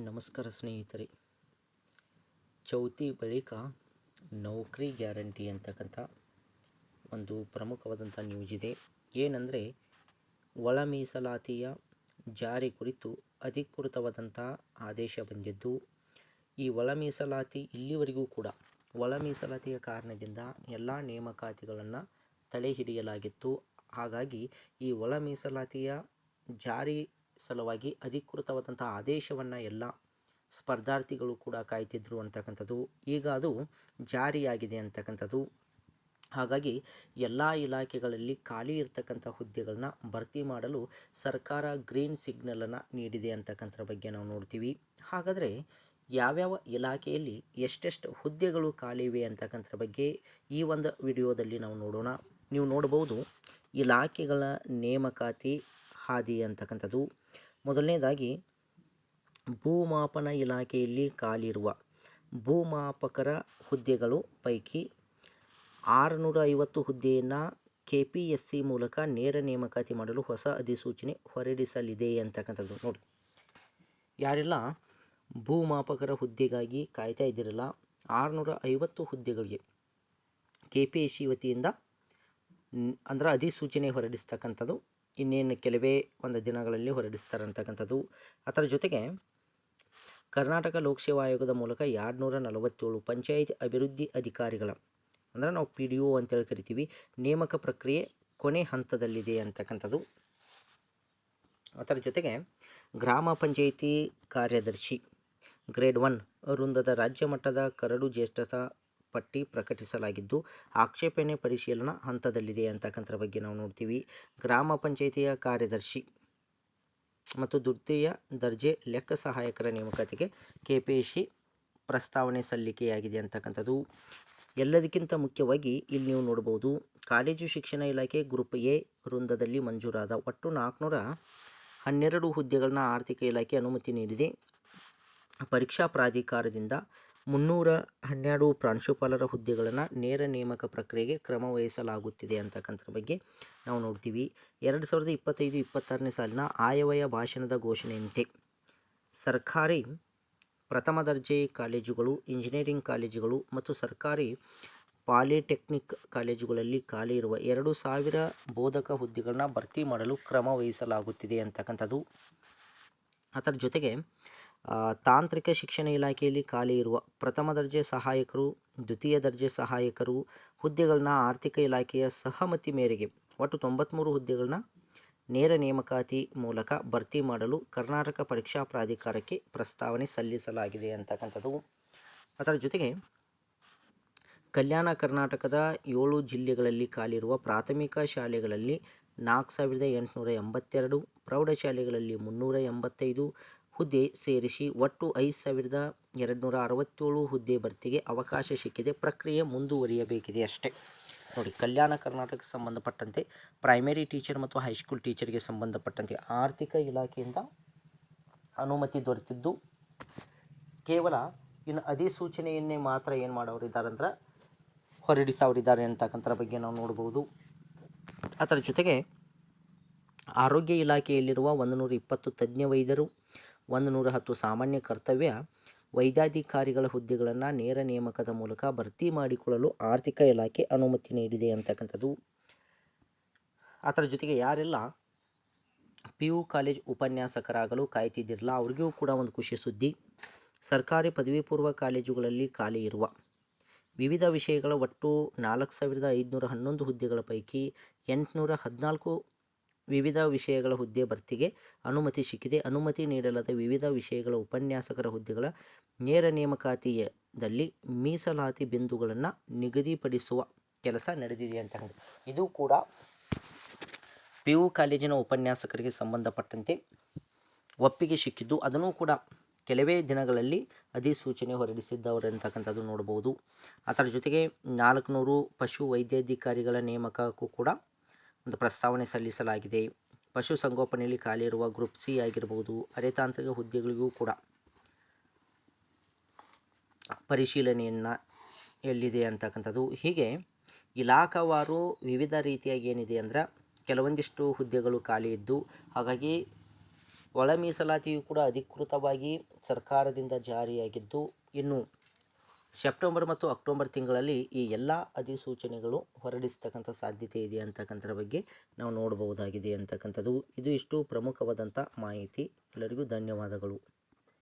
ನಮಸ್ಕಾರ ಸ್ನೇಹಿತರೆ. ಚೌತಿ ಬಳಿಕ ನೌಕರಿ ಗ್ಯಾರಂಟಿ ಅಂತಕ್ಕಂಥ ಒಂದು ಪ್ರಮುಖವಾದಂಥ ನ್ಯೂಸ್ ಇದೆ. ಏನಂದರೆ, ಒಳ ಮೀಸಲಾತಿಯ ಜಾರಿ ಕುರಿತು ಅಧಿಕೃತವಾದಂಥ ಆದೇಶ ಬಂದಿದ್ದು, ಈ ಒಳ ಮೀಸಲಾತಿ ಇಲ್ಲಿವರೆಗೂ ಕೂಡ ಒಳ ಮೀಸಲಾತಿಯ ಕಾರಣದಿಂದ ಎಲ್ಲ ನೇಮಕಾತಿಗಳನ್ನು ತಡೆ ಹಿಡಿಯಲಾಗಿತ್ತು. ಹಾಗಾಗಿ ಈ ಒಳ ಮೀಸಲಾತಿಯ ಜಾರಿ ಸಲುವಾಗಿ ಅಧಿಕೃತವಾದಂಥ ಆದೇಶವನ್ನು ಎಲ್ಲ ಸ್ಪರ್ಧಾರ್ಥಿಗಳು ಕೂಡ ಕಾಯ್ತಿದ್ರು ಅಂತಕ್ಕಂಥದ್ದು. ಈಗ ಅದು ಜಾರಿಯಾಗಿದೆ ಅಂತಕ್ಕಂಥದ್ದು. ಹಾಗಾಗಿ ಎಲ್ಲ ಇಲಾಖೆಗಳಲ್ಲಿ ಖಾಲಿ ಇರ್ತಕ್ಕಂಥ ಹುದ್ದೆಗಳನ್ನ ಭರ್ತಿ ಮಾಡಲು ಸರ್ಕಾರ ಗ್ರೀನ್ ಸಿಗ್ನಲನ್ನು ನೀಡಿದೆ ಅಂತಕ್ಕಂಥದ್ರ ಬಗ್ಗೆ ನಾವು ನೋಡ್ತೀವಿ. ಹಾಗಾದರೆ ಯಾವ್ಯಾವ ಇಲಾಖೆಯಲ್ಲಿ ಎಷ್ಟೆಷ್ಟು ಹುದ್ದೆಗಳು ಖಾಲಿ ಇವೆ ಅಂತಕ್ಕಂಥದ್ರ ಬಗ್ಗೆ ಈ ಒಂದು ವಿಡಿಯೋದಲ್ಲಿ ನಾವು ನೋಡೋಣ. ನೀವು ನೋಡ್ಬೋದು ಇಲಾಖೆಗಳ ನೇಮಕಾತಿ ಹಾದಿ ಅಂತಕ್ಕಂಥದ್ದು. ಮೊದಲನೇದಾಗಿ ಭೂಮಾಪನ ಇಲಾಖೆಯಲ್ಲಿ ಖಾಲಿರುವ ಭೂಮಾಪಕರ ಹುದ್ದೆಗಳು ಪೈಕಿ 650 ಹುದ್ದೆಯನ್ನು KPSC ಮೂಲಕ ನೇರ ನೇಮಕಾತಿ ಮಾಡಲು ಹೊಸ ಅಧಿಸೂಚನೆ ಹೊರಡಿಸಲಿದೆ ಅಂತಕ್ಕಂಥದ್ದು. ನೋಡಿ, ಯಾರೆಲ್ಲ ಭೂಮಾಪಕರ ಹುದ್ದೆಗಾಗಿ ಕಾಯ್ತಾ ಇದ್ದಿರಲ್ಲ, 650 ಹುದ್ದೆಗಳಿಗೆ KPSC ವತಿಯಿಂದ ಅಂದ್ರೆ ಅಧಿಸೂಚನೆ ಹೊರಡಿಸ್ತಕ್ಕಂಥದ್ದು ಇನ್ನೇನು ಕೆಲವೇ ಒಂದು ದಿನಗಳಲ್ಲಿ ಹೊರಡಿಸ್ತಾರಂತಕ್ಕಂಥದ್ದು. ಅದರ ಜೊತೆಗೆ ಕರ್ನಾಟಕ ಲೋಕಸೇವಾ ಆಯೋಗದ ಮೂಲಕ 247 ಪಂಚಾಯತ್ ಅಭಿವೃದ್ಧಿ ಅಧಿಕಾರಿಗಳ ಅಂದರೆ ನಾವು PDO ಅಂತೇಳಿ ಕರಿತೀವಿ ನೇಮಕ ಪ್ರಕ್ರಿಯೆ ಕೊನೆ ಹಂತದಲ್ಲಿದೆ ಅಂತಕ್ಕಂಥದ್ದು. ಅದರ ಜೊತೆಗೆ ಗ್ರಾಮ ಪಂಚಾಯಿತಿ ಕಾರ್ಯದರ್ಶಿ ಗ್ರೇಡ್ 1 ವೃಂದದ ರಾಜ್ಯ ಮಟ್ಟದ ಕರಡು ಜ್ಯೇಷ್ಠತಾ ಪಟ್ಟಿ ಪ್ರಕಟಿಸಲಾಗಿದ್ದು ಆಕ್ಷೇಪಣೆ ಪರಿಶೀಲನಾ ಹಂತದಲ್ಲಿದೆ ಅಂತಕ್ಕಂಥದ್ರ ಬಗ್ಗೆ ನಾವು ನೋಡ್ತೀವಿ. ಗ್ರಾಮ ಪಂಚಾಯಿತಿಯ ಕಾರ್ಯದರ್ಶಿ ಮತ್ತು ದ್ವಿತೀಯ ದರ್ಜೆ ಲೆಕ್ಕ ಸಹಾಯಕರ ನೇಮಕಾತಿಗೆ KPSC ಪ್ರಸ್ತಾವನೆ ಸಲ್ಲಿಕೆಯಾಗಿದೆ ಅಂತಕ್ಕಂಥದ್ದು. ಎಲ್ಲದಕ್ಕಿಂತ ಮುಖ್ಯವಾಗಿ ಇಲ್ಲಿ ನೀವು ನೋಡ್ಬೋದು, ಕಾಲೇಜು ಶಿಕ್ಷಣ ಇಲಾಖೆ ಗ್ರೂಪ್ A ವೃಂದದಲ್ಲಿ ಮಂಜೂರಾದ ಒಟ್ಟು 412 ಹುದ್ದೆಗಳನ್ನ ಆರ್ಥಿಕ ಇಲಾಖೆ ಅನುಮತಿ ನೀಡಿದೆ. ಪರೀಕ್ಷಾ ಪ್ರಾಧಿಕಾರದಿಂದ 312 ಪ್ರಾಂಶುಪಾಲರ ಹುದ್ದೆಗಳನ್ನು ನೇರ ನೇಮಕ ಪ್ರಕ್ರಿಯೆಗೆ ಕ್ರಮ ವಹಿಸಲಾಗುತ್ತಿದೆ ಅಂತಕ್ಕಂಥದ್ರ ಬಗ್ಗೆ ನಾವು ನೋಡ್ತೀವಿ. 2025-26ನೇ ಸಾಲಿನ ಆಯವ್ಯಯ ಭಾಷಣದ ಘೋಷಣೆಯಂತೆ ಸರ್ಕಾರಿ ಪ್ರಥಮ ದರ್ಜೆ ಕಾಲೇಜುಗಳು, ಇಂಜಿನಿಯರಿಂಗ್ ಕಾಲೇಜುಗಳು ಮತ್ತು ಸರ್ಕಾರಿ ಪಾಲಿಟೆಕ್ನಿಕ್ ಕಾಲೇಜುಗಳಲ್ಲಿ ಖಾಲಿ ಇರುವ 2000 ಬೋಧಕ ಹುದ್ದೆಗಳನ್ನ ಭರ್ತಿ ಮಾಡಲು ಕ್ರಮ ವಹಿಸಲಾಗುತ್ತಿದೆ ಅಂತಕ್ಕಂಥದ್ದು. ಅದರ ಜೊತೆಗೆ ತಾಂತ್ರಿಕ ಶಿಕ್ಷಣ ಇಲಾಖೆಯಲ್ಲಿ ಖಾಲಿ ಇರುವ ಪ್ರಥಮ ದರ್ಜೆ ಸಹಾಯಕರು, ದ್ವಿತೀಯ ದರ್ಜೆ ಸಹಾಯಕರು ಹುದ್ದೆಗಳನ್ನ ಆರ್ಥಿಕ ಇಲಾಖೆಯ ಸಹಮತಿ ಮೇರೆಗೆ ಒಟ್ಟು 93 ಹುದ್ದೆಗಳನ್ನ ನೇರ ನೇಮಕಾತಿ ಮೂಲಕ ಭರ್ತಿ ಮಾಡಲು ಕರ್ನಾಟಕ ಪರೀಕ್ಷಾ ಪ್ರಾಧಿಕಾರಕ್ಕೆ ಪ್ರಸ್ತಾವನೆ ಸಲ್ಲಿಸಲಾಗಿದೆ ಅಂತಕ್ಕಂಥದ್ದು. ಅದರ ಜೊತೆಗೆ ಕಲ್ಯಾಣ ಕರ್ನಾಟಕದ 7 ಜಿಲ್ಲೆಗಳಲ್ಲಿ ಖಾಲಿರುವ ಪ್ರಾಥಮಿಕ ಶಾಲೆಗಳಲ್ಲಿ 4882, ಪ್ರೌಢಶಾಲೆಗಳಲ್ಲಿ 385 ಹುದ್ದೆ ಸೇರಿಸಿ ಒಟ್ಟು 5267 ಹುದ್ದೆ ಭರ್ತಿಗೆ ಅವಕಾಶ ಸಿಕ್ಕಿದೆ. ಪ್ರಕ್ರಿಯೆ ಮುಂದುವರಿಯಬೇಕಿದೆ ಅಷ್ಟೇ. ನೋಡಿ, ಕಲ್ಯಾಣ ಕರ್ನಾಟಕಕ್ಕೆ ಸಂಬಂಧಪಟ್ಟಂತೆ ಪ್ರೈಮರಿ ಟೀಚರ್ ಮತ್ತು ಹೈಸ್ಕೂಲ್ ಟೀಚರ್ಗೆ ಸಂಬಂಧಪಟ್ಟಂತೆ ಆರ್ಥಿಕ ಇಲಾಖೆಯಿಂದ ಅನುಮತಿ ದೊರೆತಿದ್ದು, ಕೇವಲ ಇನ್ನು ಅಧಿಸೂಚನೆಯನ್ನೇ ಮಾತ್ರ ಏನು ಮಾಡೋರಿದ್ದಾರೆ ಅಂದ್ರೆ ಹೊರಡಿಸೋರಿದ್ದಾರೆ ಅಂತಕ್ಕಂಥರ ಬಗ್ಗೆ ನಾವು ನೋಡ್ಬೋದು. ಅದರ ಜೊತೆಗೆ ಆರೋಗ್ಯ ಇಲಾಖೆಯಲ್ಲಿರುವ 120 ತಜ್ಞ ವೈದ್ಯರು, 110 ಸಾಮಾನ್ಯ ಕರ್ತವ್ಯ ವೈದ್ಯಾಧಿಕಾರಿಗಳ ಹುದ್ದೆಗಳನ್ನು ನೇರ ನೇಮಕದ ಮೂಲಕ ಭರ್ತಿ ಮಾಡಿಕೊಳ್ಳಲು ಆರ್ಥಿಕ ಇಲಾಖೆ ಅನುಮತಿ ನೀಡಿದೆ ಅಂತಕ್ಕಂಥದ್ದು. ಅದರ ಜೊತೆಗೆ ಯಾರೆಲ್ಲ PU ಕಾಲೇಜ್ ಉಪನ್ಯಾಸಕರಾಗಲು ಕಾಯ್ತಿದ್ದಿರಲ್ಲ ಅವ್ರಿಗೂ ಕೂಡ ಒಂದು ಖುಷಿ ಸುದ್ದಿ. ಸರ್ಕಾರಿ ಪದವಿ ಪೂರ್ವ ಕಾಲೇಜುಗಳಲ್ಲಿ ಖಾಲಿ ಇರುವ ವಿವಿಧ ವಿಷಯಗಳ ಒಟ್ಟು 4511 ಹುದ್ದೆಗಳ ಪೈಕಿ 814 ವಿವಿಧ ವಿಷಯಗಳ ಹುದ್ದೆ ಭರ್ತಿಗೆ ಅನುಮತಿ ಸಿಕ್ಕಿದೆ. ಅನುಮತಿ ನೀಡಲಾದ ವಿವಿಧ ವಿಷಯಗಳ ಉಪನ್ಯಾಸಕರ ಹುದ್ದೆಗಳ ನೇರ ನೇಮಕಾತಿಯಲ್ಲಿ ಮೀಸಲಾತಿ ಬಿಂದುಗಳನ್ನು ನಿಗದಿಪಡಿಸುವ ಕೆಲಸ ನಡೆದಿದೆ ಅಂತ. ಇದು ಕೂಡ PU ಕಾಲೇಜಿನ ಉಪನ್ಯಾಸಕರಿಗೆ ಸಂಬಂಧಪಟ್ಟಂತೆ ಒಪ್ಪಿಗೆ ಸಿಕ್ಕಿದ್ದು, ಅದನ್ನು ಕೂಡ ಕೆಲವೇ ದಿನಗಳಲ್ಲಿ ಅಧಿಸೂಚನೆ ಹೊರಡಿಸಿದ್ದವರು ಅಂತಕ್ಕಂಥದ್ದು ನೋಡ್ಬೋದು. ಅದರ ಜೊತೆಗೆ 400 ಪಶು ವೈದ್ಯಾಧಿಕಾರಿಗಳ ನೇಮಕಕ್ಕೂ ಕೂಡ ಒಂದು ಪ್ರಸ್ತಾವನೆ ಸಲ್ಲಿಸಲಾಗಿದೆ. ಪಶು ಸಂಗೋಪನೆಯಲ್ಲಿ ಖಾಲಿ ಇರುವ ಗ್ರೂಪ್ C ಆಗಿರ್ಬೋದು, ಅರೆತಾಂತ್ರಿಕ ಹುದ್ದೆಗಳಿಗೂ ಕೂಡ ಪರಿಶೀಲನೆಯನ್ನು ಎಲ್ಲಿದೆ ಅಂತಕ್ಕಂಥದ್ದು. ಹೀಗೆ ಇಲಾಖಾವಾರು ವಿವಿಧ ರೀತಿಯಾಗಿ ಏನಿದೆ ಅಂದ್ರೆ ಕೆಲವೊಂದಿಷ್ಟು ಹುದ್ದೆಗಳು ಖಾಲಿ ಇದ್ದು, ಹಾಗಾಗಿ ಒಳ ಮೀಸಲಾತಿಯು ಕೂಡ ಅಧಿಕೃತವಾಗಿ ಸರ್ಕಾರದಿಂದ ಜಾರಿಯಾಗಿದ್ದು, ಇನ್ನು ಸೆಪ್ಟೆಂಬರ್ ಮತ್ತು ಅಕ್ಟೋಬರ್ ತಿಂಗಳಲ್ಲಿ ಈ ಎಲ್ಲ ಅಧಿಸೂಚನೆಗಳು ಹೊರಡಿಸ್ತಕ್ಕಂಥ ಸಾಧ್ಯತೆ ಇದೆ ಅಂತಕ್ಕಂಥದ್ರ ಬಗ್ಗೆ ನಾವು ನೋಡಬಹುದಾಗಿದೆ ಅಂತಕ್ಕಂಥದ್ದು. ಇದು ಇಷ್ಟು ಪ್ರಮುಖವಾದಂಥ ಮಾಹಿತಿ. ಎಲ್ಲರಿಗೂ ಧನ್ಯವಾದಗಳು.